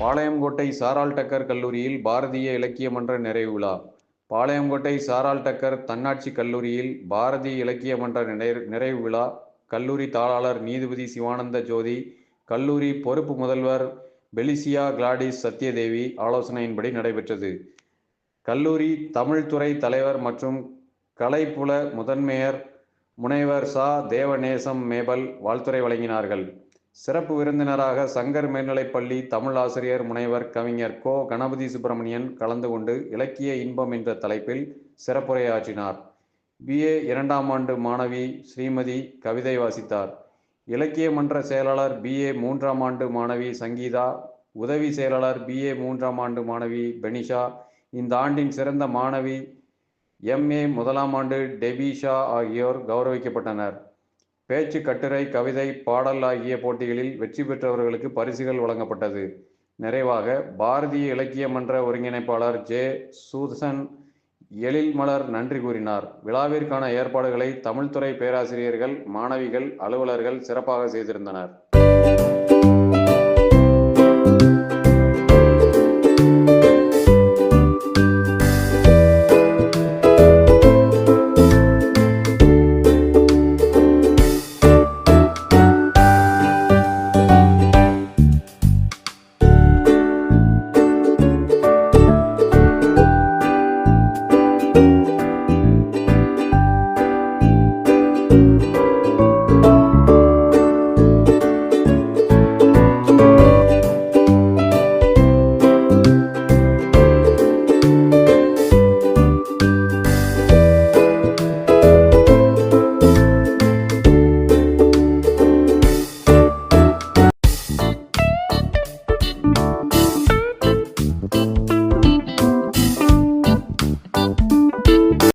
பாளையங்கோட்டை சாராள் டக்கர் கல்லூரியில் பாரதிய இலக்கிய மன்ற நிறைவு விழா. பாளையங்கோட்டை சாராள் டக்கர் தன்னாட்சி கல்லூரியில் பாரதிய இலக்கிய மன்ற நிறைவு விழா கல்லூரி தாளாளர் நீதிபதி சிவானந்த ஜோதி, கல்லூரி பொறுப்பு முதல்வர் பெலிசியா கிளாடிஸ் சத்யதேவி ஆலோசனையின்படி நடைபெற்றது. கல்லூரி தமிழ்துறை தலைவர் மற்றும் கலைப்புல முதன்மையர் முனைவர் ச. தேவநேசம் மேபல் வாழ்த்துரை வழங்கினார்கள். சிறப்பு விருந்தினராக சங்கர் மேல்நிலைப்பள்ளி தமிழ் ஆசிரியர் முனைவர் கவிஞர் கோ. கணபதி சுப்பிரமணியன் கலந்து கொண்டு இலக்கிய இன்பம் என்ற தலைப்பில் சிறப்புரையாற்றினார். BA 2ஆம் ஆண்டு மாணவி ஸ்ரீமதி கவிதை வாசித்தார். இலக்கிய மன்ற செயலாளர் BA 3ஆம் ஆண்டு மாணவி சங்கீதா, உதவி செயலாளர் BA 3ஆம் ஆண்டு மாணவி பெனிஷா, இந்த ஆண்டின் சிறந்த மாணவி MA 1ஆம் ஆண்டு டெபிஷா ஆகியோர் கௌரவிக்கப்பட்டனர். பேச்சு, கட்டுரை, கவிதை, பாடல் ஆகிய போட்டிகளில் வெற்றி பெற்றவர்களுக்கு பரிசுகள் வழங்கப்பட்டது. நிறைவாக பாரதிய இலக்கிய மன்ற ஒருங்கிணைப்பாளர் ஜே. சூசன் எழில்மலர் நன்றி கூறினார். விழாவிற்கான ஏற்பாடுகளை தமிழ்துறை பேராசிரியர்கள், மாணவிகள், அலுவலர்கள் சிறப்பாக செய்திருந்தனர்.